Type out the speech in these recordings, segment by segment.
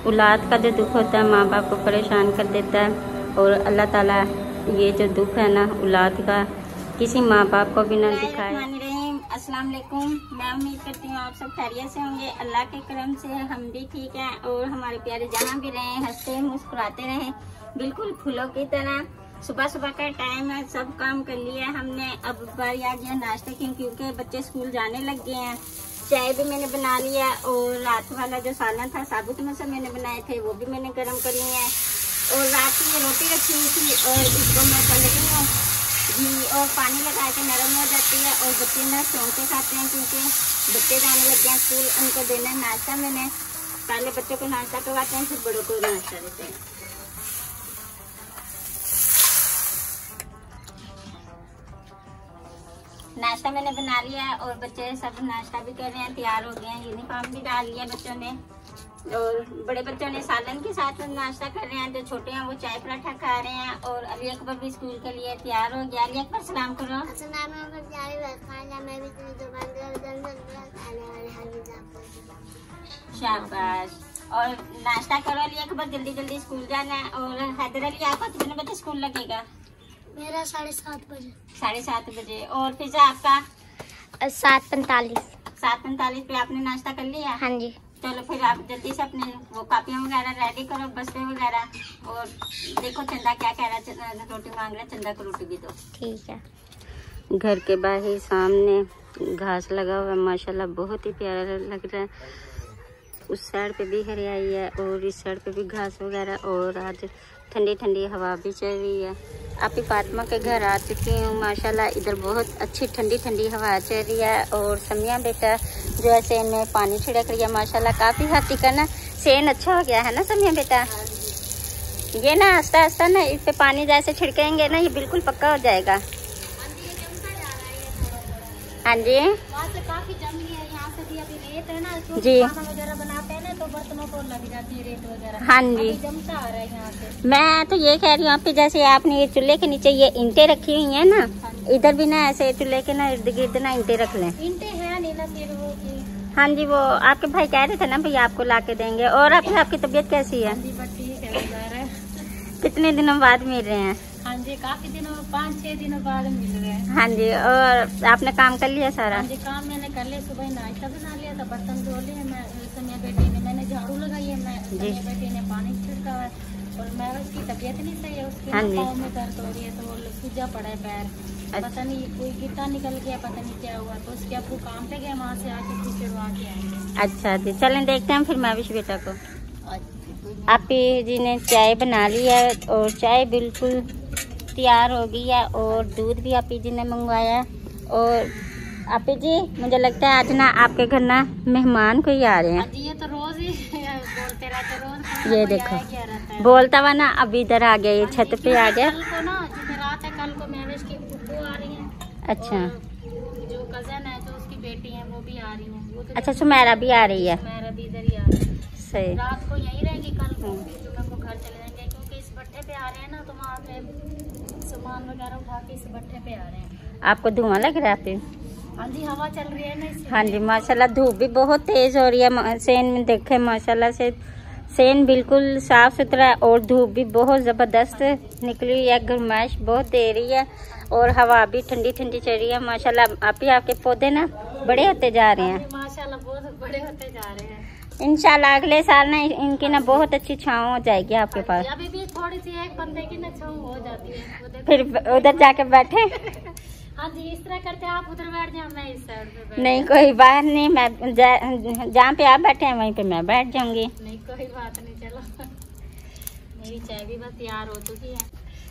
औलाद का जो दुख होता है माँ बाप को परेशान कर देता है, और अल्लाह ताला ये जो दुख है ना औलाद का किसी माँ बाप को भी ना दिखाए। अस्सलाम वालेकुम। मैं उम्मीद करती हूँ आप सब खैरियत से होंगे। अल्लाह के करम से हम भी ठीक हैं और हमारे प्यारे जहाँ भी रहें हंसते मुस्कुराते रहें, बिल्कुल फूलों की तरह। सुबह सुबह का टाइम है, सब काम कर लिया हमने, अब बारी आ गया नाश्ते की, क्योंकि बच्चे स्कूल जाने लग गए हैं। चाय भी मैंने बना लिया और रात वाला जो सालन था साबुत मसर मैंने बनाए थे वो भी मैंने गर्म कर लिए हैं, और रात की रोटी रखी हुई थी और इसको मैं कर रही हूँ घी और पानी लगा के नरम हो जाती है। और बच्चे ना शौक से खाते हैं क्योंकि बच्चे जाने लग गए स्कूल, उनको देना है नाश्ता। मैंने पहले बच्चों को नाश्ता करवाते हैं फिर बड़ों को नाश्ता देते हैं। नाश्ता मैंने बना लिया है और बच्चे सब नाश्ता भी कर रहे हैं, तैयार हो गए हैं। यूनिफॉर्म भी डाल लिया बच्चों ने, और बड़े बच्चों ने सालन के साथ नाश्ता कर रहे हैं, जो छोटे हैं वो चाय पराठा खा रहे हैं। और अली अकबर भी स्कूल के लिए तैयार हो गया। अली अकबर सलाम करो। शाबाश। और नाश्ता करो अली अकबर, जल्दी जल्दी स्कूल जाना है। और हैदर अली आपका कितने बजे स्कूल लगेगा? मेरा 7:30 बजे। 7:30 बजे। और फिजा आपका? 7:45। 7:45 पे आपने नाश्ता कर लिया? हाँ जी। चलो फिर आप जल्दी से अपने वो कापियाँ वगैरह रेडी करो, बस्ते वगैरह। और देखो चंदा क्या कह रहा है, रोटी मांग रहा है, चंदा को रोटी भी दो। ठीक है। घर के बाहर सामने घास लगा हुआ है, माशाल्लाह बहुत ही प्यारा लग रहा है। उस साइड पे भी हरियाली है और इस साइड पे भी घास वगैरह, और आज ठंडी ठंडी हवा भी चल रही है। आपकी फातिमा के घर आ चुकी हूँ, माशाल्लाह इधर बहुत अच्छी ठंडी ठंडी हवा चल रही है। और समिया बेटा जो है सेन में पानी छिड़क रही है, माशाल्लाह काफ़ी हद तक ना सेन अच्छा हो गया है ना समिया बेटा। ये ना आस्ता आस्ता ना इस पे पानी जैसे छिड़केंगे ना ये बिल्कुल पक्का हो जाएगा। हाँ जी काफी जमी है, यहाँ से भी अभी रेत है ना, जी वगैरह बनाते हैं ना तो बर्तनों को लग जाती है रेत वगैरह। हाँ जी जमता आ रहा है यहाँ से। मैं तो ये कह रही हूँ आपकी, जैसे आपने ये चूल्हे के नीचे ये ईंटें रखी हुई है ना, इधर भी ना ऐसे चूल्हे के ना इर्द गिर्द ना ईंटें रख लें। ईंटें है नहीं ना फिर वो की। हाँ जी, वो आपके भाई कह रहे थे ना भैया आपको ला के देंगे। और आपकी तबीयत कैसी है? ठीक है। कितने दिनों बाद मिल रहे हैं? हाँ जी काफी दिनों, 5-6 दिनों बाद मिल रहे हैं। हाँ जी। और आपने काम कर लिया सारा? हाँ जी काम मैंने कर लिया, सुबह नाश्ता बना लिया था, बर्तन धो लिए, मैं समिया बेटी ने मैंने झाड़ू लगाई है, मैं समिया बेटी ने पानी छिड़का है। और मैं उसकी तबीयत नहीं सही है, उसके पाँव में दर्द हो रही है तो वो सूजा पड़ा है पैर। पता नहीं कोई गिट्टा निकल गया, पता नहीं क्या हुआ, तो उसके अब्बू काम पे गए, वहाँ से आके फिर चिड़वा के आएंगे। अच्छा जी, चलें देखते हैं फिर माविश बेटा को। आप जी ने चाय बना ली है और चाय बिल्कुल तैयार हो गई है, और दूध भी आप जी ने मंगवाया। और आप जी मुझे लगता है आज ना आपके घर ना मेहमान कोई आ रहे हैं। ये तो रोज ही बोलते रहते, रोज ये देखो बोलता हुआ ना अब इधर आ गया, ये छत पे आ गया। कल को ना रात है, कल को महवेश की फुप्पू आ रही है। अच्छा। जो कजन है जो उसकी बेटी है वो भी आ रही है। वो तो अच्छा सुमेरा भी आ रही है? सुमेरा भी इधर ही आ रही है। सही। रात को यहीं रहेंगी, कल को जुम्मे को घर चले जाएंगे, क्योंकि इस भट्ठे पे आ रहे हैं ना, तो वहाँ पे सामान वगैरह उठा के इस भट्ठे पे आ रहे हैं। आपको धुआं लग रहा है? हाँ जी हवा चल रही है ना इसलिए। हाँ जी माशाल्लाह धूप भी बहुत तेज हो रही है। सेन में देखे माशाल्लाह से सेन बिल्कुल साफ सुथरा है, और धूप भी बहुत जबरदस्त निकली हुई है, गर्माइश बहुत दे रही है, और हवा भी ठंडी ठंडी चल रही है। माशाल्लाह आपके पौधे ना बड़े होते जा रहे हैं। माशाल्लाह बहुत बड़े होते जा रहे हैं। इंशाल्लाह अगले साल ना इनकी ना बहुत अच्छी छाँव हो जाएगी आपके पास। अभी भी थोड़ी सी एक बंदे की ना छाँव हो जाती है, फिर उधर जाके बैठे। हाँ जी इस तरह करते आप उधर बैठ जाओ, मैं इस साइड पे बैठ। नहीं कोई बात नहीं, मैं जहाँ पे आप बैठे हैं वहीं पे मैं बैठ जाऊंगी। नहीं कोई बात नहीं, चलो मेरी चाय भी बस तैयार हो चुकी है।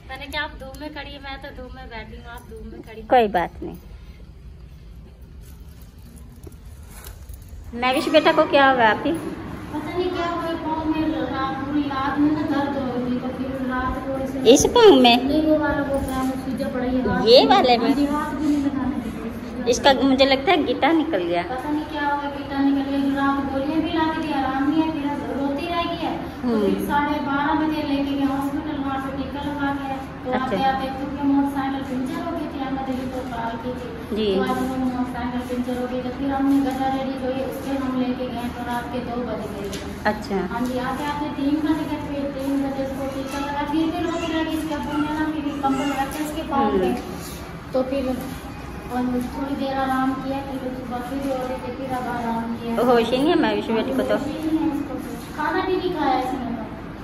मैंने क्या आप धूप में खड़ी है, मैं तो धूप में बैठी हूँ, आप धूप में खड़ी। कोई बात नहीं। महविश बेटा को क्या होगा आपकी? पता नहीं क्या हुआ, पाँव में रात में दर्द हो रही, तो फिर रात को इस पाँव में? नहीं वो वाला वो सूजा पड़ा है, ये वाले में? हाथ भी नहीं लगाने। इसका मुझे लगता है गिटा निकल गया। पता नहीं क्या हुआ, गिटा निकल गया। रात गोलियां भी ला दी, आराम नहीं है, फिर रोती रह गई है। तो फिर 12:30 बजे लेके गए हॉस्पिटल, वहाँ पे टीका लगा गया। तो आते आते क्योंकि मोटरसाइकिल पंचर हो गई थी, मैं दिल्ली तो कार की थी जी। तो आज वो मोटरसाइकिल पंचर हो गई तो फिर हमने गजा रेडी जो है उसके हम लेके गए तो रात के 2 बज गए। अच्छा। हाँ जी, आते आते 3 बज गए, फिर 3 बजे इसको टीका लगा, फिर रोने लगी, इसके अब्बू ने ना फिर कंबल रखे इसके पाँव पे, तो फिर और थोड़ी देर आराम किया, फिर सुबह फिर हो रहे थे, फिर अब आराम किया। होश ही नहीं है मैं विश बेटी को तो खाना भी नहीं खाया इसने।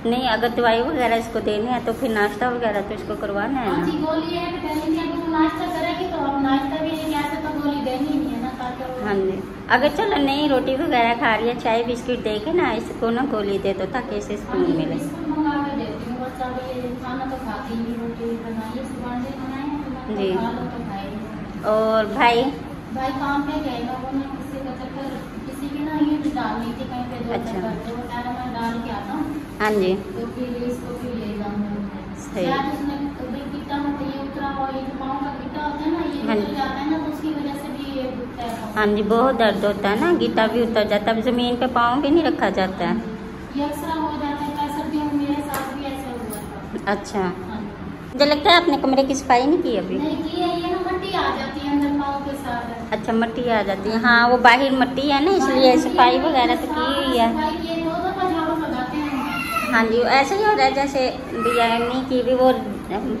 नहीं, अगर दवाई वगैरह इसको देनी है तो फिर नाश्ता वगैरह तो इसको करवाना है हाँ जी, ना। गोली है पहले अगर वो नाश्ता करेगी तो अब नाश्ता भी नहीं, ऐसे तो गोली देनी ही नहीं है ना ताकि वो। हाँ जी, अगर चलो नहीं रोटी वगैरह खा रही है, चाय बिस्किट दे के ना इसको ना गोली दे दो ताकि इसे सुकून मिले। बिस्कुट मंगा के देती हूँ, बच्चा भी ये खाना तो खाती नहीं, रोटी बनाइए सुबह से बनाए जी। खा लो तो खाएगी। और भाई काम पे गए ना, वो ना किसी का चक्कर किसी की ना ये डालनी थी कहीं पे, 2 अच्छा। चक्कर तो टाइम मैं डाल के आता हूँ हाँ जी, तो फिर इसको फिर ले जाऊंगा। सही। शायद उसने कभी गिट्टा मत ये उतरा हुआ, ये जो पाँव का गिट्टा होता है ना ये हाँ उतर जी। जाता है ना, तो उसकी वजह से भी ये दुखता है। हाँ जी, बहुत दर्द होता है ना, गिट्टा भी उतर जाता है, अब जमीन पे पाँव भी नहीं रखा जाता है। ये अक्सर हो जाता है, सर्दियों में मेरे साथ भी ऐसा हुआ था। अच्छा, हाँ। मुझे लगता है आपने कमरे की सफाई नहीं की अभी। नहीं की है, ये ना मट्टी आ जाती है अंदर पाँव के साथ। अच्छा, मिट्टी आ जाती है, हाँ वो बाहर मिट्टी है ना इसलिए सफाई वगैरह तो की हुई है। सफाई की है, 2 दफा झाड़ू लगाते हैं। हाँ जी, ऐसे ही हो रहा है जैसे बिरयानी की भी वो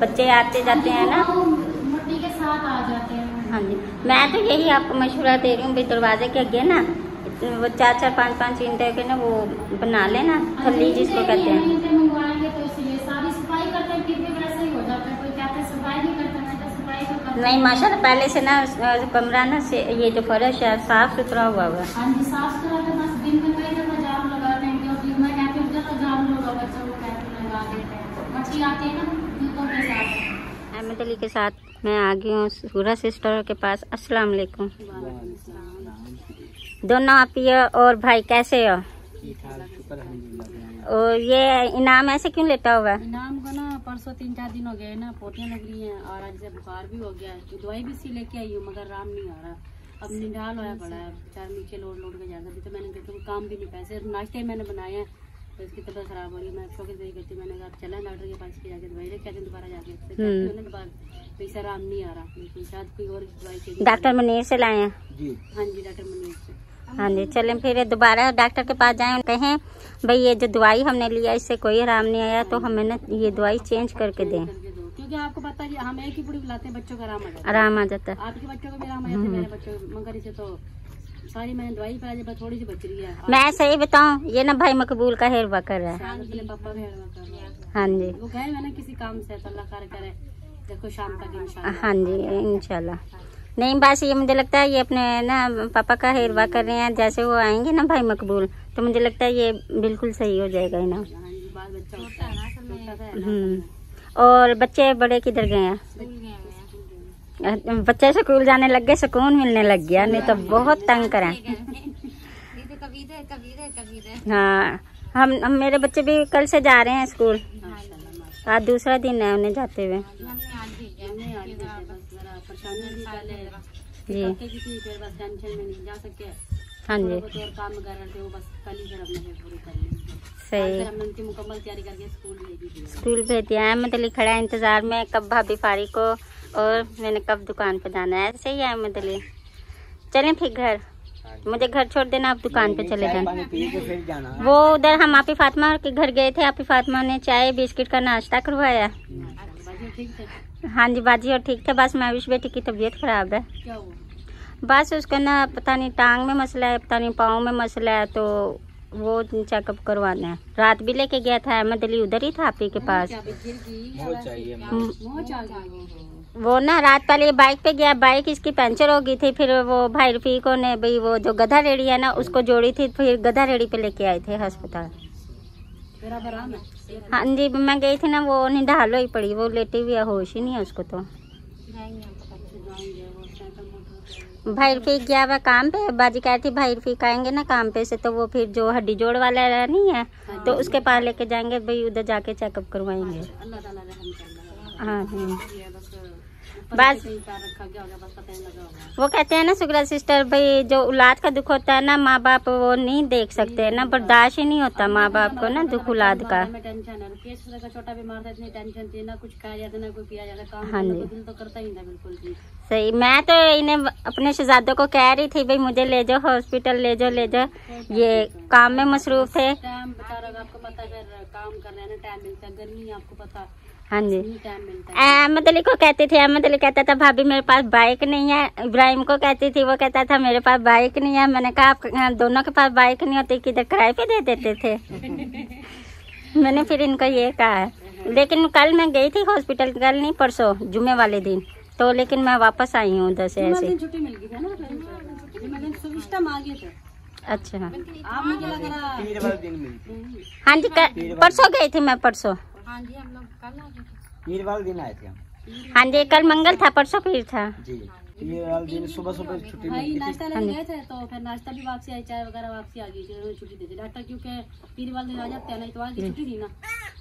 बच्चे आते जाते हैं ना। मिट्टी के साथ आ जाते हैं। हाँ जी, मैं तो यही आपको मशवरा दे रही हूँ भाई, दरवाजे के आगे ना वो 4-4 5-5 ईंटे के ना वो बना लेना, थल्ली जिसको कहते हैं। मंगवाएंगे तो इसलिए सारी सफाई करते हैं, फिर भी वैसे ही हो जाता है। कोई कहते हैं सफाई नहीं करते, मैं तो सफाई तो करती नहीं माशाल्लाह, पहले से ना कमरा ना से ये जो फर्श है साफ सुथरा हुआ हुआ है। हाँ जी, साफ सुथरा तो बस दिन में कई दफा झाड़ू लगाते हैं, क्योंकि मैं कहती हूँ जब झाड़ू लगा बच्चों को कहते लगा देते हैं, मच्छी आती है ना जूतों के साथ। अहमद अली के साथ मैं आ गई हूँ सूरज सिस्टर के पास। अस्सलाम वालेकुम। दोनों आप ये और भाई कैसे हो? और ये इनाम ऐसे क्यों लेटा हुआ है? इनाम को ना परसों 3-4 दिन हो गए ना, पोटियाँ लग रही हैं और आज से बुखार भी हो गया है, तो दवाई भी सी लेके आई हूँ मगर आराम नहीं आ रहा। अब निंडाल होया पड़ा है, 4 नीचे लोड के जाता, तो मैंने देखा काम भी नहीं, पैसे नाश्ते मैंने बनाए हैं तो इसकी तबीयत खराब हो रही है। मैं शौक दवाई करती, मैंने कहा चला डॉक्टर के पास जाके दवाई लेके आते दोबारा जाके, पैसा आराम नहीं आ रहा, लेकिन शायद कोई और दवाई चाहिए। डॉक्टर मनीर से लाए हैं? हाँ जी, डॉक्टर मनीर से। हाँ जी, चलें फिर दोबारा डॉक्टर के पास जाएं, कहें भाई ये जो दवाई हमने लिया इससे कोई आराम नहीं आया तो हमें ना ये दवाई चेंज करके दें, क्योंकि आपको पता है हम एक ही पुड़ी बुलाते हैं, बच्चों का आराम आ जाता है। आपके बच्चों को भी आराम आ जाता है, मेरे बच्चों मगर इसे तो सारी मैंने दवाई पाई, बस थोड़ी सी बच रही है। मैं सही बताऊं, ये ना भाई मकबूल का हेरवा कर रहा है। पापा भी हेरवा कर रहे हैं। हाँ जी, वो गए मैंने किसी काम से, तो अल्लाह खैर करे, देखो शाम तक इंशाल्लाह। हाँ जी इंशाल्लाह। नहीं बस ये मुझे लगता है ये अपने ना पापा का हेरवा कर रहे हैं, जैसे वो आएंगे ना भाई मकबूल तो मुझे लगता है ये बिल्कुल सही हो जाएगा ना। और बच्चे बड़े किधर गए हैं? बच्चे स्कूल जाने लग गए, सुकून मिलने लग गया, नहीं तो बहुत तंग करें। हाँ, हम मेरे बच्चे भी कल से जा रहे हैं स्कूल, आज दूसरा दिन है उन्हें जाते हुए। जी हाँ जी, सही मुकम्मल तैयारी करके स्कूल भेज दिया है। अहमद अली खड़ा है इंतजार में कब भाभी फारी को और मैंने कब दुकान पे जाना है। ऐसे ही है अहमद अली। चलें फिर घर, मुझे घर छोड़ देना, आप दुकान पे चले जाना। वो उधर हम आपी फातिमा के घर गए थे, आपी फातिमा ने चाय बिस्किट का नाश्ता करवाया। हाँ जी बाजी और ठीक थे, बस महविश बेटी की तबीयत खराब है। बस उसका ना पता नहीं टांग में मसला है, पता नहीं पाँव में मसला है, तो वो चेकअप करवाना है। रात भी लेके गया था अहमद अली, उधर ही था आपी के पास। वो ना रात पहले बाइक पे गया, बाइक इसकी पंचर हो गई थी, फिर वो भाई रफीको ने भाई वो जो गधा रेड़ी है ना उसको जोड़ी थी, फिर गधा रेड़ी पे लेके आए थे अस्पताल। हाँ जी, मैं गई थी ना, वो निढाल ही पड़ी, वो लेटी हुई है, होश ही नहीं है उसको। तो भाई रफीक गया हुआ काम पे, बाजी कह रही थी भाई रफीक आएंगे ना काम पे से तो वो फिर जो हड्डी जोड़ वाला नहीं है तो उसके पास लेके जाएंगे, भाई उधर जाके चेकअप करवाएंगे। हाँ बस वो कहते हैं ना सुगरा सिस्टर, भाई जो औलाद का दुख होता है ना माँ बाप वो नहीं देख सकते ना, बर्दाश्त ही नहीं होता माँ बाप को ना दुख औलाद का। छोटा बीमार था, इतनी टेंशन थी ना, कुछ खाया जाता ना कुछ पिया जाता, काम हाँ जी दिल तो करता ही था बिल्कुल भी। सही। मैं तो इन्हें अपने शहजादों को कह रही थी भाई मुझे ले जाओ हॉस्पिटल, ले जाओ ले जाओ, ये काम में मसरूफ थे। टाइम बेचारा आपको पता है काम कर रहे हैं, टाइम मिलता है, गर्मी आपको पता। हाँ जी। टाइम मिलता है। अहमद अली को कहती थी, अहमद अली कहता था भाभी मेरे पास बाइक नहीं है। इब्राहिम को कहती थी, वो कहता था मेरे पास बाइक नहीं है। मैंने कहा आप दोनों के पास बाइक नहीं होती, किधर किराए पे दे देते थे। मैंने फिर इनको ये कहा है। लेकिन कल मैं गई थी हॉस्पिटल, कल नहीं परसों जुमे वाले दिन, तो लेकिन मैं वापस आई हूँ उधर से ऐसे। छुट्टी मिल गई थी ना, सिस्टम आ गए थे। अच्छा आप मुझे लग रहा। हाँ जी, परसों गई थी मैं, परसों। हाँ जी, हम लोग कल आ गए थे, पीर वाले दिन आए थे हम। हाँ जी, कल मंगल था, परसों पीर था जी। पीर वाले दिन सुबह सुबह छुट्टी भाई मिली नाश्ता लेने गए थे, तो फिर नाश्ता भी वापसी आई, चाय वगैरह वापसी आ गई, छुट्टी दे दी डॉक्टर, क्योंकि पीर वाले दिन आ जाते हैं ना, इतवार की छुट्टी थी ना,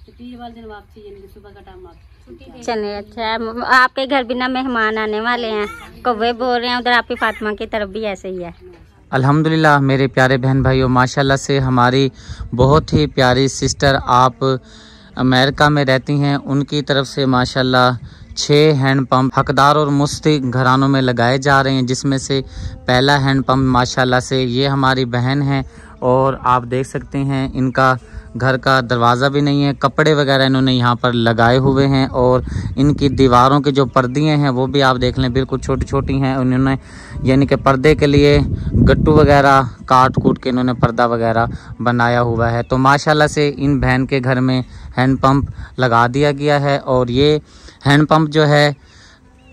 तो पीर वाले दिन वापसी, यानी कि सुबह का टाइम छुट्टी। चलिए अच्छा, आपके घर भी ना मेहमान आने वाले हैं, कौवे बोल रहे हैं उधर, आपकी फातिमा की तरफ भी ऐसे ही है। अल्हम्दुलिल्लाह मेरे प्यारे बहन भाइयों, माशाल्लाह से हमारी बहुत ही प्यारी सिस्टर आप अमेरिका में रहती हैं, उनकी तरफ से माशाल्लाह 6 हैंडपम्प हकदार और मुस्तहिक घरानों में लगाए जा रहे हैं, जिसमें से पहला हैंडपम्प माशाल्लाह से ये हमारी बहन है, और आप देख सकते हैं इनका घर का दरवाज़ा भी नहीं है, कपड़े वगैरह इन्होंने यहाँ पर लगाए हुए हैं, और इनकी दीवारों की जो पर्दियाँ हैं वो भी आप देख लें बिल्कुल छोटी छोटी हैं। उन्होंने यानी कि पर्दे के लिए गट्टू वगैरह काट कूट के इन्होंने पर्दा वगैरह बनाया हुआ है। तो माशाल्लाह से इन बहन के घर में हैंडपम्प लगा दिया गया है, और ये हैंडपम्प जो है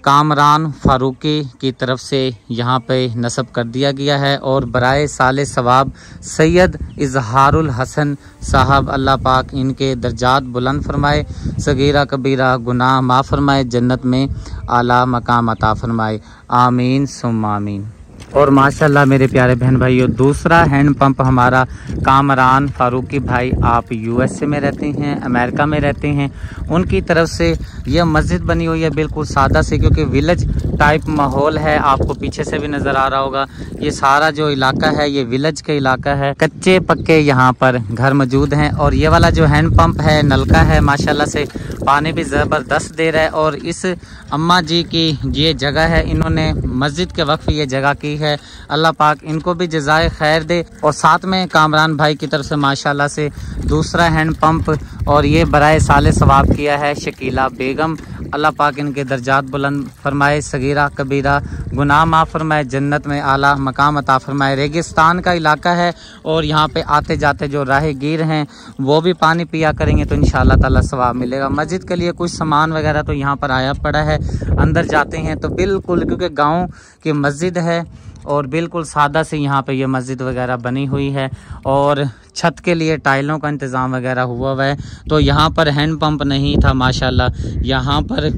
कामरान फारूकी की तरफ से यहाँ पे नस्ब कर दिया गया है, और बराए साले सवाब सैयद इजहारुल हसन साहब, अल्लाह पाक इनके दर्जात बुलंद फरमाए, सगीरा कबीरा गुनाह माफ़ फरमाए, जन्नत में आला मकाम अता फरमाए, आमीन सुम्मा आमीन। और माशाल्लाह मेरे प्यारे बहन भाइयों, दूसरा हैंडपम्प हमारा कामरान फारूकी भाई, आप यूएसए में रहते हैं, अमेरिका में रहते हैं, उनकी तरफ से यह मस्जिद बनी हुई है बिल्कुल सादा से, क्योंकि विलेज टाइप माहौल है, आपको पीछे से भी नज़र आ रहा होगा। ये सारा जो इलाका है ये विलेज का इलाका है, कच्चे पक्के यहाँ पर घर मौजूद हैं, और ये वाला जो हैंडपम्प है नलका है माशाल्लाह से पानी भी ज़बरदस्त दे रहा है। और इस अम्मा जी की ये जगह है, इन्होंने मस्जिद के वक्फ ये जगह की है, अल्लाह पाक इनको भी जज़ाए खैर दे। और साथ में कामरान भाई की तरफ से माशाल्लाह से दूसरा हैंडपम्प, और ये बराए साले सवाब किया है शकीला बेगम, अल्लाह पाक इनके दर्जात बुलंद फरमाए, सगीरा कबीरा गुनाह माफ़ फरमाए, जन्नत में आला मकाम अता फरमाए। रेगिस्तान का इलाका है, और यहाँ पे आते जाते जो राहगीर हैं वो भी पानी पिया करेंगे तो इंशाअल्लाह ताला सवाब मिलेगा। मस्जिद के लिए कुछ सामान वगैरह तो यहाँ पर आया पड़ा है, अंदर जाते हैं तो बिल्कुल, क्योंकि गाँव की मस्जिद है और बिल्कुल सादा से यहाँ पे ये मस्जिद वगैरह बनी हुई है, और छत के लिए टाइलों का इंतज़ाम वगैरह हुआ है। तो यहाँ पर हैंडपम्प नहीं था माशाल्लाह, यहाँ पर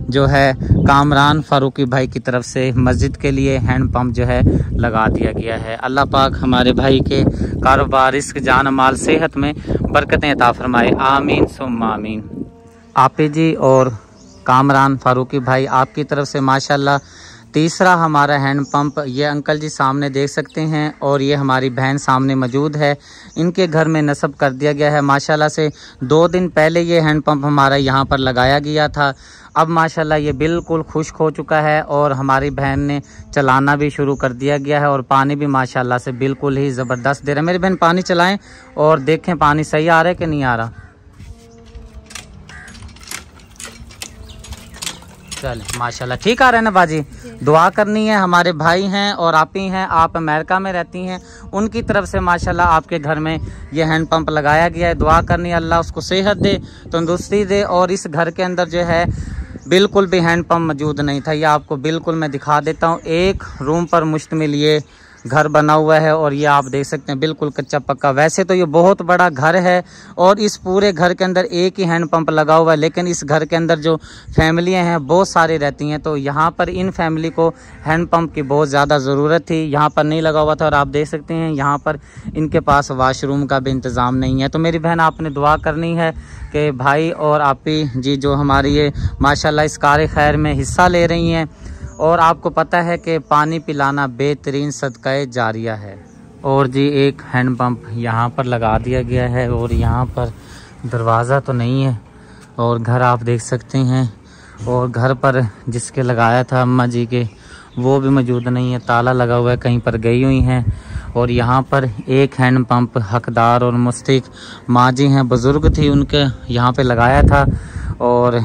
जो है कामरान फारूकी भाई की तरफ से मस्जिद के लिए हैंडपम्प जो है लगा दिया गया है। अल्लाह पाक हमारे भाई के कारोबार, रिस्क, जान माल, सेहत में बरकतें अता फरमाए, आमीन सुम्मा आमीन। आपी जी और कामरान फारूकी भाई आपकी तरफ से माशाल्लाह तीसरा हमारा हैंडपम्प, ये अंकल जी सामने देख सकते हैं, और ये हमारी बहन सामने मौजूद है, इनके घर में नस्ब कर दिया गया है। माशाल्लाह से 2 दिन पहले ये हैंडपम्प हमारा यहाँ पर लगाया गया था, अब माशाल्लाह ये बिल्कुल खुश्क हो चुका है, और हमारी बहन ने चलाना भी शुरू कर दिया गया है, और पानी भी माशाल्लाह से बिल्कुल ही ज़बरदस्त दे रहा है। मेरी बहन पानी चलाएं और देखें पानी सही आ रहा है कि नहीं आ रहा। चल माशाल्लाह ठीक आ रहा है ना बाजी। दुआ करनी है, हमारे भाई हैं और आप ही हैं, आप अमेरिका में रहती हैं, उनकी तरफ से माशाल्लाह आपके घर में ये हैंडपम्प लगाया गया है। दुआ करनी है अल्लाह उसको सेहत दे, तंदुरुस्ती दे। और इस घर के अंदर जो है बिल्कुल भी हैंडपम्प मौजूद नहीं था, ये आपको बिल्कुल मैं दिखा देता हूँ। एक रूम पर मुश्तमिल ये घर बना हुआ है, और ये आप देख सकते हैं बिल्कुल कच्चा पक्का। वैसे तो ये बहुत बड़ा घर है, और इस पूरे घर के अंदर एक ही हैंडपम्प लगा हुआ है, लेकिन इस घर के अंदर जो फैमिलियां हैं बहुत सारी रहती हैं, तो यहाँ पर इन फैमिली को हैंडपम्प की बहुत ज़्यादा ज़रूरत थी। यहाँ पर नहीं लगा हुआ था, और आप देख सकते हैं यहाँ पर इनके पास वाशरूम का भी इंतज़ाम नहीं है। तो मेरी बहन आपने दुआ करनी है कि भाई और आपी जी जो हमारी ये माशाल्लाह इस कार खैर में हिस्सा ले रही हैं, और आपको पता है कि पानी पिलाना बेहतरीन सदक़े जारिया है। और जी एक हैंडपम्प यहाँ पर लगा दिया गया है, और यहाँ पर दरवाज़ा तो नहीं है, और घर आप देख सकते हैं और घर पर जिसके लगाया था अम्मा जी के वो भी मौजूद नहीं है, ताला लगा हुआ है, कहीं पर गई हुई हैं। और यहाँ पर एक हैंड पंप हकदार और मुस्तहिक माँ जी हैं, बुज़ुर्ग थी, उनके यहाँ पे लगाया था। और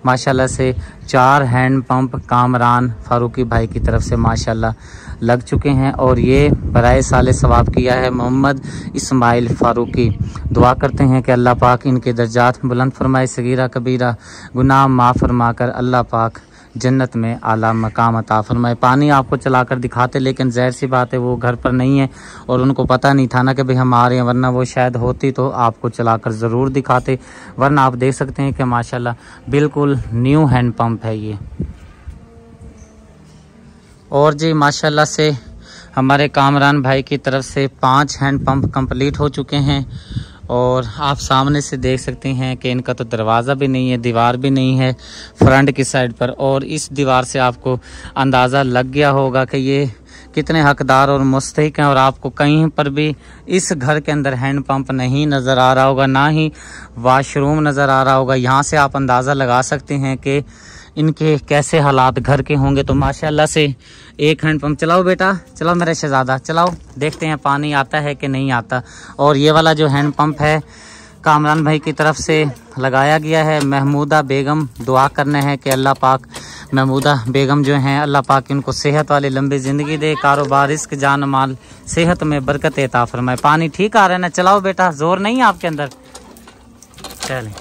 माशाल्लाह से 4 हैंड पंप कामरान फारूकी भाई की तरफ से माशाल्लाह लग चुके हैं। और ये बराए साले सवाब किया है मोहम्मद इस्माइल फारूकी। दुआ करते हैं कि अल्लाह पाक इनके दर्जात बुलंद फरमाए, सगीरा कबीरा गुनाह माफ़ फरमा कर अल्लाह पाक जन्नत में आला मकाम अता फरमाए। पानी आपको चलाकर दिखाते, लेकिन ज़ाहिर सी बात है वो घर पर नहीं है और उनको पता नहीं था ना कि भाई हम आ रहे हैं, वरना वो शायद होती तो आपको चलाकर ज़रूर दिखाते। वरना आप देख सकते हैं कि माशाल्लाह बिल्कुल न्यू हैंड पंप है ये। और जी माशाल्लाह से हमारे कामरान भाई की तरफ से 5 हैंड पंप कंप्लीट हो चुके हैं। और आप सामने से देख सकते हैं कि इनका तो दरवाज़ा भी नहीं है, दीवार भी नहीं है फ्रंट की साइड पर। और इस दीवार से आपको अंदाज़ा लग गया होगा कि ये कितने हकदार और मुस्तहिक हैं। और आपको कहीं पर भी इस घर के अंदर हैंड पंप नहीं नज़र आ रहा होगा, ना ही वाशरूम नज़र आ रहा होगा। यहाँ से आप अंदाज़ा लगा सकते हैं कि इनके कैसे हालात घर के होंगे। तो माशाल्लाह से एक हैंड पंप चलाओ बेटा, चलाओ मेरा शहजादा, चलाओ, देखते हैं पानी आता है कि नहीं आता। और ये वाला जो हैंड पंप है कामरान भाई की तरफ से लगाया गया है। महमूदा बेगम दुआ करना है कि अल्लाह पाक महमूदा बेगम जो हैं अल्लाह पाक इनको सेहत वाली लंबी ज़िंदगी दे, कारोबार रिस्क जान माल सेहत में बरकत अता फरमाए। पानी ठीक आ रहा है ना, चलाओ बेटा, जोर नहीं है आपके अंदर। चलें,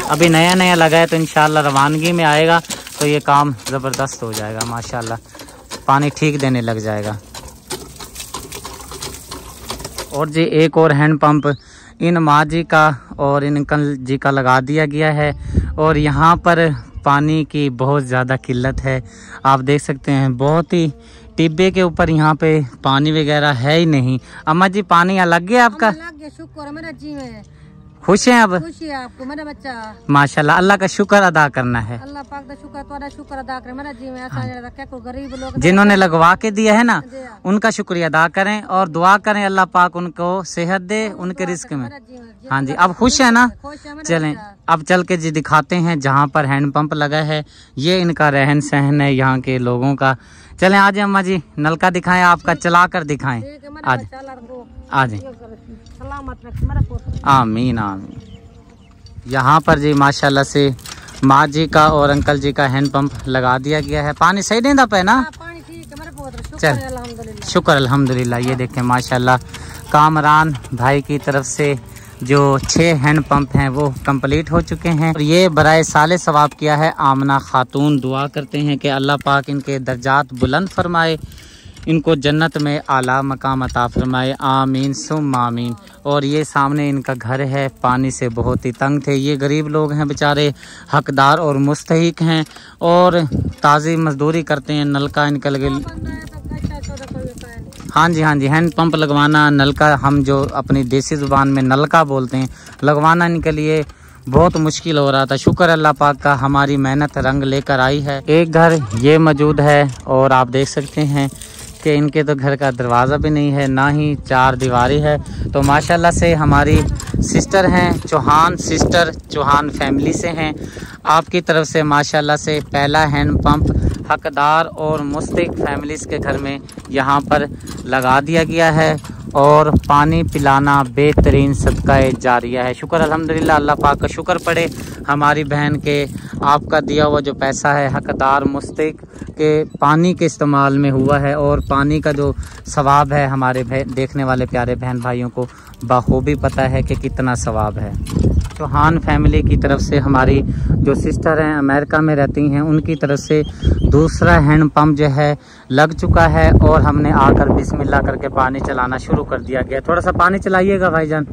अभी नया नया लगा है तो इंशाल्लाह रवानगी में आएगा तो ये काम ज़बरदस्त हो जाएगा माशाल्लाह, पानी ठीक देने लग जाएगा। और जी एक और हैंड पंप इन माँ जी का और इन अंकल जी का लगा दिया गया है। और यहाँ पर पानी की बहुत ज़्यादा किल्लत है, आप देख सकते हैं, बहुत ही टिब्बे के ऊपर यहाँ पे पानी वगैरह है ही नहीं। अम्मा जी पानी लग गया आपका? लग गया, शुक्र है मेरा जी में। खुश हैं अब? खुशी है आपको मेरा बच्चा। माशाल्लाह, अल्लाह का शुक्र अदा करना है। अल्लाह पाक का शुक्र, तुम्हारा शुक्र अदा करें मेरा जी में। ऐसा क्या कोई गरीब लोग जिन्होंने लगवा के दिया है ना उनका शुक्रिया अदा करें और दुआ करें अल्लाह पाक उनको सेहत दे उनके रिस्क में। हाँ जी, अब खुश है ना? चलें अब चल के जी दिखाते हैं जहाँ पर हैंड पंप लगा है। ये इनका रहन सहन है यहाँ के लोगों का। चलें आज अम्मा जी नलका दिखाएं, आपका चला कर दिखाएं। आज आज आमीन आमीन। यहाँ पर जी माशाल्लाह से माँ जी का और अंकल जी का हैंड पंप लगा दिया गया है। पानी सही देता पे ना? चल शुक्र अल्हम्दुलिल्लाह। ये देखें माशाल्लाह कामरान भाई की तरफ से जो 6 हैंड पंप हैं वो कंप्लीट हो चुके हैं। और ये बराए साले सवाब किया है आमना खातून। दुआ करते हैं कि अल्लाह पाक इनके दर्जात बुलंद फरमाए, इनको जन्नत में आला मकाम अता फरमाए, आमीन सुम आमीन। और ये सामने इनका घर है, पानी से बहुत ही तंग थे। ये गरीब लोग हैं बेचारे, हकदार और मुस्तहिक हैं और ताज़ी मजदूरी करते हैं। नलका इनका लगे, हाँ जी हाँ जी, हैंड पंप लगवाना, नलका हम जो अपनी देसी ज़ुबान में नलका बोलते हैं, लगवाना इनके लिए बहुत मुश्किल हो रहा था। शुक्र अल्लाह पाक का हमारी मेहनत रंग लेकर आई है। एक घर ये मौजूद है और आप देख सकते हैं कि इनके तो घर का दरवाज़ा भी नहीं है, ना ही 4 दीवारी है। तो माशाल्लाह से हमारी सिस्टर हैं चौहान, सिस्टर चौहान फैमिली से हैं। आपकी तरफ से माशाल्लाह से पहला हैंड पंप हकदार और मुस्तहिक फैमिलीज़ के घर में यहाँ पर लगा दिया गया है। और पानी पिलाना बेहतरीन सदका जारिया है। शुक्र अल्हम्दुलिल्लाह, अल्लाह पाक का शुक्र पड़े हमारी बहन के आपका दिया हुआ जो पैसा है हकदार मुस्तहिक के पानी के इस्तेमाल में हुआ है। और पानी का जो सवाब है हमारे देखने वाले प्यारे बहन भाइयों को बाखूबी पता है कि कितना सवाब है। चौहान फैमिली की तरफ से हमारी जो सिस्टर हैं अमेरिका में रहती हैं, उनकी तरफ से दूसरा हैंड पंप जो है लग चुका है। और हमने आकर बिस्मिल्लाह करके पानी चलाना शुरू कर दिया गया। थोड़ा सा पानी चलाइएगा भाईजान।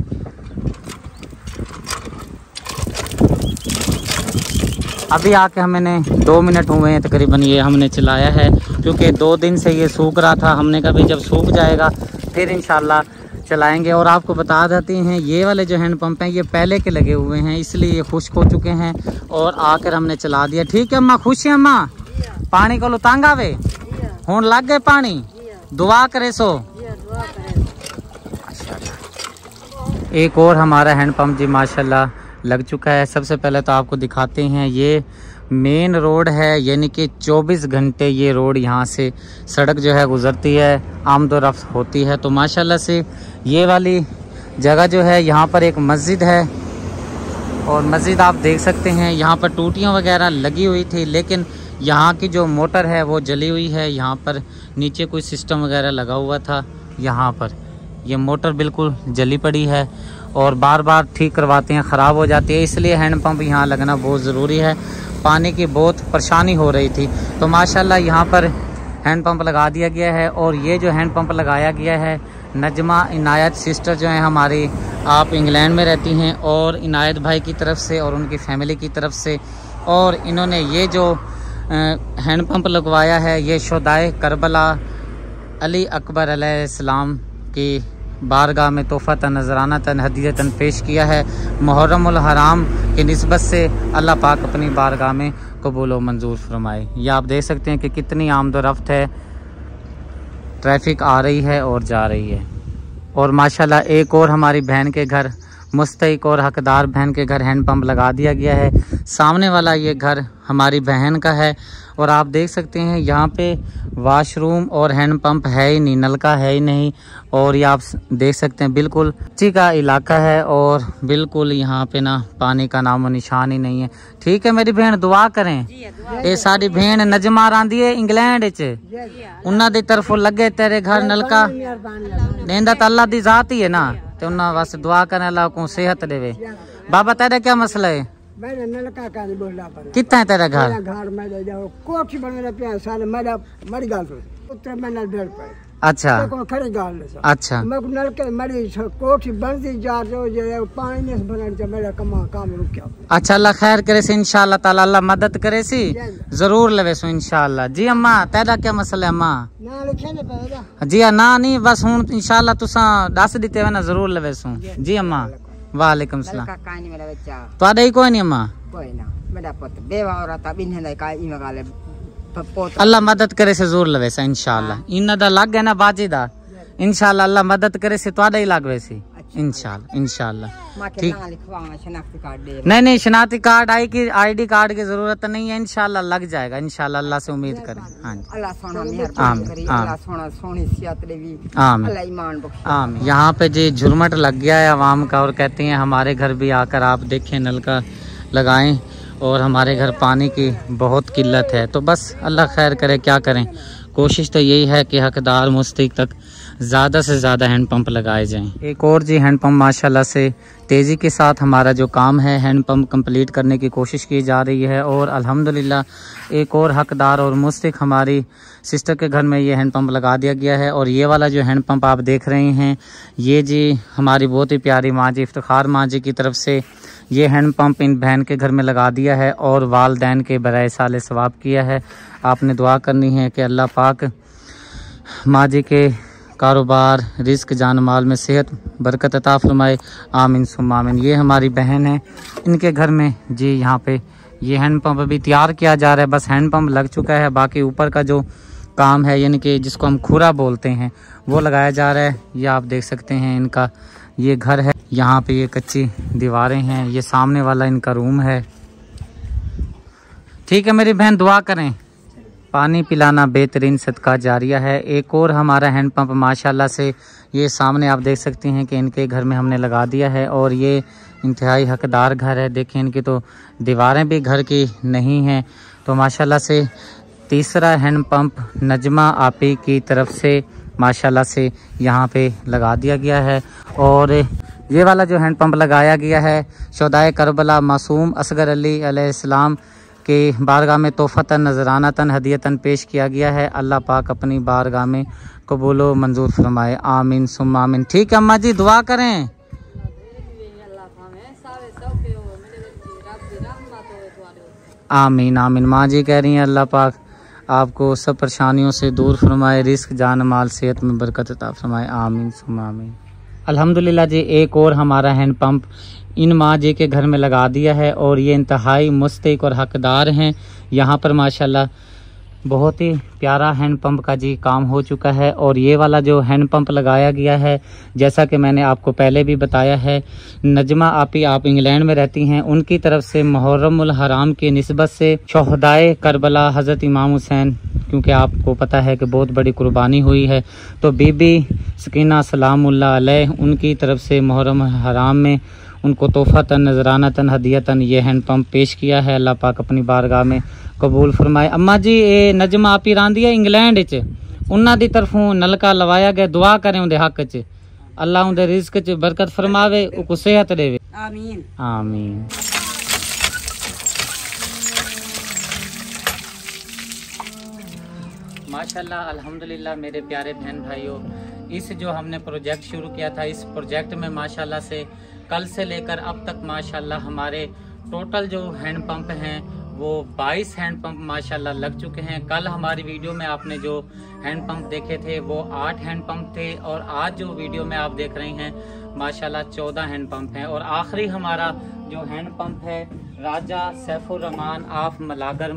अभी आके हमने 2 मिनट हुए हैं तकरीबन ये हमने चलाया है, क्योंकि 2 दिन से ये सूख रहा था। हमने कहा भाई जब सूख जाएगा फिर इंशाल्लाह चलाएंगे। और आपको बता देते हैं ये वाले जो हैंड पंप हैं ये पहले के लगे हुए हैं, इसलिए ये खुश्क हो चुके हैं और आकर हमने चला दिया। ठीक है अम्मा, खुश है अम्मा? पानी को तंग आवे हुण लग गए पानी, दुआ करे सो। एक और हमारा हैंड पंप जी माशाल्लाह लग चुका है। सबसे पहले तो आपको दिखाते हैं ये मेन रोड है, यानी कि 24 घंटे ये रोड यहाँ से सड़क जो है गुजरती है, आमदोरफ्त होती है। तो माशाल्लाह से ये वाली जगह जो है, यहाँ पर एक मस्जिद है और मस्जिद आप देख सकते हैं यहाँ पर टूटियाँ वगैरह लगी हुई थी, लेकिन यहाँ की जो मोटर है वो जली हुई है। यहाँ पर नीचे कोई सिस्टम वगैरह लगा हुआ था, यहाँ पर ये मोटर बिल्कुल जली पड़ी है और बार बार ठीक करवाते हैं, ख़राब हो जाती है, इसलिए हैंडपम्प यहाँ लगना बहुत ज़रूरी है। पानी की बहुत परेशानी हो रही थी, तो माशाल्लाह यहाँ पर हैंडपम्प लगा दिया गया है। और ये जो हैंडपम्प लगाया गया है, नजमा इनायत सिस्टर जो हैं हमारी, आप इंग्लैंड में रहती हैं, और इनायत भाई की तरफ से और उनकी फैमिली की तरफ से, और इन्होंने ये जो हैंडपम्प लगवाया है, ये शुहदाए करबला अली अकबर अलैहिस्सलाम की बारगाह में तोहफ़तन नजरानतन हदीयतन पेश किया है। मुहर्रमुल हराम की निस्बत से अल्लाह पाक अपनी बारगाह में कबूल व मंजूर फरमाए। ये आप देख सकते हैं कि कितनी आमदोरफ्त है, ट्रैफिक आ रही है और जा रही है। और माशाल्लाह एक और हमारी बहन के घर, मुस्तहिक और हकदार बहन के घर हैंडपम्प लगा दिया गया है। सामने वाला ये घर हमारी बहन का है और आप देख सकते हैं यहाँ पे वॉशरूम और हैंडपम्प है ही नहीं, नलका है ही नहीं। और ये आप देख सकते हैं बिल्कुल कच्ची का इलाका है और बिल्कुल यहाँ पे ना पानी का नामो निशान ही नहीं है। ठीक है मेरी बहन, दुआ करें। ये साड़ी बहन नजमा रांदी है इंग्लैंड च, उन्होंने दी तरफों लगे तेरे घर नलका देंदा तो अल्लाह दी जात ही है ना, तो उन्होंने बस दुआ करें अल्लाह को सेहत देवे। बाबा तेरा क्या मसला है? मैंने नलका का नहीं बोला पर कितना है तेरा घर? घर में जाओ कोठी बन रहे साल मेरा मर गया तो उतर मैंने भेड़ पर। अच्छा को खरी गाल ले। अच्छा मैं नलके मरी कोठी बनती जा रहे जो पानी ने बनन से मेरा काम रुक गया। अच्छा अल्लाह खैर करे से इंशाल्लाह ताला, अल्लाह मदद करे सी, जरूर लवे सो इंशाल्लाह। जी अम्मा तेरा क्या मसला है अम्मा? ना लिखे ने पैदा जी ना नहीं बस हुन इंशाल्लाह तुसा दस दिते है ना, जरूर लवे सो। जी अम्मा वालेकुम सलाम। कहानी मेरा बच्चा तो ही कोई नहीं अम्मा? कोई ना, मेरा पुत्र बेवा औरत बिन है का ई मगाले पोत अल्लाह मदद करे से जरूर लवे सा इंशाल्लाह। इन्ना दा लग है ना बाजी दा, इंशाल्लाह अल्लाह मदद करे से तो ही लग वैसी इंशाल्लाह इंशाल्लाह। ठीक, नहीं शनाख्ती कार्ड आईडी कार्ड की जरूरत नहीं है, इंशाल्लाह लग जाएगा इंशाल्लाह। अल्लाह से उम्मीद करें। हाँ जी आमीन। यहाँ पे जी झुरमट लग गया है आवाम का और कहते हैं हमारे घर भी आकर आप देखें नलका लगाएं, और हमारे घर पानी की बहुत किल्लत है। तो बस अल्लाह खैर करे, क्या करें, कोशिश तो यही है कि हकदार मुस्तहिक तक ज़्यादा से ज़्यादा हैंडपम्प लगाए जाएं। एक और जी हैंडपम्प माशाल्लाह से तेज़ी के साथ हमारा जो काम है हैंडपम्प कंप्लीट करने की कोशिश की जा रही है, और अल्हम्दुलिल्लाह एक और हकदार और मुस्तहिक हमारी सिस्टर के घर में ये हैंडपम्प लगा दिया गया है। और ये वाला जो हैंडपम्प आप देख रहे हैं, ये जी हमारी बहुत ही प्यारी माँ जी इफ्तिखार माँ जी की तरफ से ये हैंडपम्प इन बहन के घर में लगा दिया है और वालदैन के बराए साले सवाब किया है। आपने दुआ करनी है कि अल्लाह पाक माँ जी के कारोबार, रिस्क, जान माल में सेहत बरकत अता फरमाए, आमीन सुम्मा आमीन। ये हमारी बहन है, इनके घर में जी यहाँ पे ये हैंडपम्प अभी तैयार किया जा रहा है। बस हैंडपम्प लग चुका है, बाकी ऊपर का जो काम है यानी कि जिसको हम खुरा बोलते हैं वो लगाया जा रहा है। ये आप देख सकते हैं इनका ये घर है, यहाँ पे ये कच्ची दीवारें हैं, ये सामने वाला इनका रूम है। ठीक है मेरी बहन, दुआ करें। पानी पिलाना बेहतरीन सदका जारिया है। एक और हमारा हैंडपम्प माशाल्लाह से ये सामने आप देख सकते हैं कि इनके घर में हमने लगा दिया है, और ये इंतहाई हकदार घर है। देखें इनकी तो दीवारें भी घर की नहीं हैं। तो माशाल्लाह से तीसरा हैंडपम्प नजमा आपी की तरफ से माशाल्लाह से यहाँ पे लगा दिया गया है। और ये वाला जो हैंडपम्प लगाया गया है शुहदाए करबला मासूम असगर अली अलैहिस्सलाम के बारगाह में तोहफ़तन नजरानतन हदीयतन पेश किया गया है। अल्लाह पाक अपनी बारगाह में कबूल व मंजूर फरमाए, आमीन सुम्मा आमीन। ठीक है अम्मा जी, दुआ करें। आमीन आमीन। माँ जी कह रही हैं अल्लाह पाक आपको सब परेशानियों से दूर फरमाए, रिस्क, जान माल, सेहत में बरकत अता फरमाए, आमीन सुम्मा आमीन। अल्हम्दुलिल्लाह जी एक और हमारा हैंडपम्प इन माँ जी के घर में लगा दिया है, और ये इंतहाई मुस्तहिक और हकदार हैं। यहाँ पर माशाल्लाह बहुत ही प्यारा हैंड पंप का जी काम हो चुका है। और ये वाला जो हैंड पंप लगाया गया है, जैसा कि मैंने आपको पहले भी बताया है, नजमा आपी आप इंग्लैंड में रहती हैं, उनकी तरफ से मुहर्रमुल हराम की निस्बत से शोहदाए करबला हज़रत इमाम हुसैन, क्योंकि आपको पता है कि बहुत बड़ी कुर्बानी हुई है, तो बीबी सकीना सलामुल्लाह अलैह उनकी तरफ से मुहर्रम हराम में उनको तोहफ़तन नजरानतन हदियतन ये हैंड पंप पेश किया है। अल्लाह पाक अपनी बारगाह में कबूल फरमाए। अम्मा जी ये नजमा आपी रांदी है इंग्लैंड च, उन्हां दी तरफों नलका लवाया गया, दुआ करें उनके हक च, अल्लाह उनके रिज़्क च बरकत फरमावे, उनको सेहत देवे। आमीन आमीन। माशाल्लाह अल्हम्दुलिल्लाह मेरे प्यारे बहन भाइयों, इस जो हमने प्रोजेक्ट शुरू किया था, इस प्रोजेक्ट में माशाल्लाह से कल से लेकर अब तक माशाल्लाह हमारे टोटल जो हैंड पंप हैं वो 22 हैंड पंप माशाल्लाह लग चुके हैं। कल हमारी वीडियो में आपने जो हैंड पंप देखे थे वो 8 हैंड पंप थे, और आज जो वीडियो में आप देख रहे हैं माशाल्लाह 14 हैंड पंप हैं। और आखिरी हमारा जो हैंड पंप है राजा सैफुर रहमान ऑफ मलागर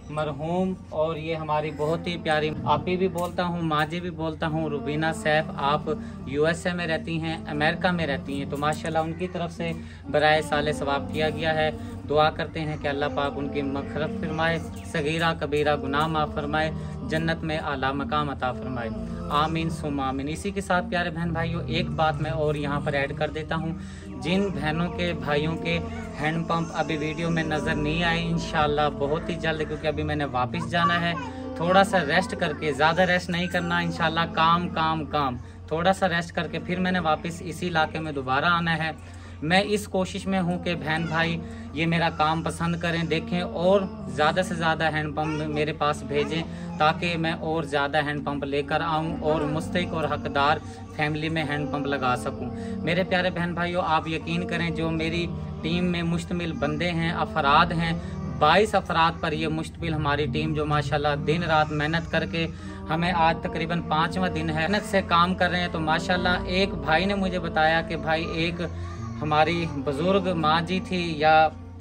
मरहूम, और ये हमारी बहुत ही प्यारी आपी भी बोलता हूँ, माजी भी बोलता हूँ, रुबीना सैफ, आप USA में रहती हैं, अमेरिका में रहती हैं, तो माशाल्लाह उनकी तरफ से बराए साले सवाब किया गया है। दुआ करते हैं कि अल्लाह पाक उनकी मग़फ़िरत फरमाए, सगीरा कबीरा गुनाह माफ़ फरमाए, जन्नत में आला मकाम अता फरमाए। आमीन सुम आमीन। इसी के साथ प्यारे बहन भाइयों एक बात मैं और यहाँ पर ऐड कर देता हूँ, जिन बहनों के भाइयों के हैंड पंप अभी वीडियो में नज़र नहीं आए, इंशाल्लाह बहुत ही जल्द, क्योंकि अभी मैंने वापस जाना है, थोड़ा सा रेस्ट करके, ज़्यादा रेस्ट नहीं करना इंशाल्लाह, काम काम काम, थोड़ा सा रेस्ट करके फिर मैंने वापस इसी इलाके में दोबारा आना है। मैं इस कोशिश में हूँ कि बहन भाई ये मेरा काम पसंद करें, देखें और ज़्यादा से ज़्यादा हैंड पंप मेरे पास भेजें, ताकि मैं और ज़्यादा हैंड पंप लेकर आऊँ और मुस्तहिक और हकदार फैमिली में हैंड पंप लगा सकूँ। मेरे प्यारे बहन भाइयों आप यकीन करें, जो मेरी टीम में मुश्तमिल बंदे हैं, अफराद हैं, 22 अफराद पर ये मुश्तमिल हमारी टीम, जो माशाल्लाह दिन रात मेहनत करके हमें आज तकरीबन 5वां दिन है मेहनत से काम कर रहे हैं। तो माशाल्लाह एक भाई ने मुझे बताया कि भाई एक हमारी बुजुर्ग माँ जी थी या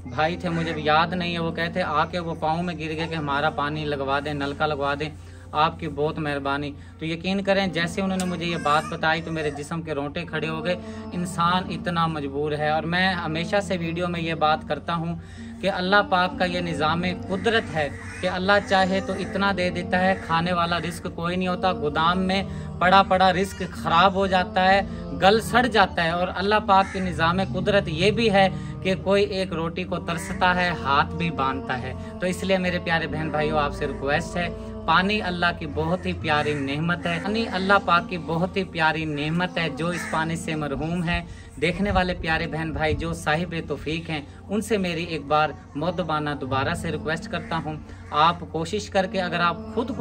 भाई थे, मुझे भी याद नहीं है, वो कहते आके वो पाँव में गिर गए कि हमारा पानी लगवा दें, नलका लगवा दें, आपकी बहुत मेहरबानी। तो यकीन करें जैसे उन्होंने मुझे ये बात बताई तो मेरे जिस्म के रोंगटे खड़े हो गए। इंसान इतना मजबूर है, और मैं हमेशा से वीडियो में ये बात करता हूँ कि अल्लाह पाक का ये निज़ाम कुदरत है कि अल्लाह चाहे तो इतना दे देता है, खाने वाला रिस्क कोई नहीं होता, गोदाम में पड़ा पड़ा रिस्क खराब हो जाता है, गल सड़ जाता है। और अल्लाह पाक के निज़ाम कुदरत ये भी है कि कोई एक रोटी को तरसता है, हाथ भी बांधता है। तो इसलिए मेरे प्यारे बहन भाइयों आपसे रिक्वेस्ट है, पानी अल्लाह की बहुत ही प्यारी नेमत है, पानी अल्लाह पाक की बहुत ही प्यारी नेमत है, जो इस पानी से मरहूम है। देखने वाले प्यारे बहन भाई जो साहिब तौफीक हैं, उनसे मेरी एक बार मुद्दबाना दोबारा से रिक्वेस्ट करता हूं, आप कोशिश करके, अगर आप खुद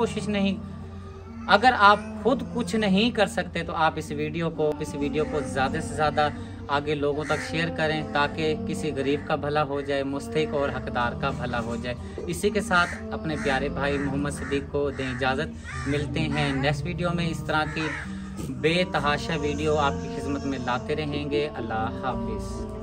कुछ नहीं कर सकते तो आप इस वीडियो को ज़्यादा से ज़्यादा आगे लोगों तक शेयर करें, ताकि किसी गरीब का भला हो जाए, मुस्तहिक और हकदार का भला हो जाए। इसी के साथ अपने प्यारे भाई मोहम्मद सिद्दीक को दें इजाज़त, मिलते हैं नेक्स्ट वीडियो में। इस तरह की बेतहाशा वीडियो आपकी खिदमत में लाते रहेंगे। अल्लाह हाफिज़।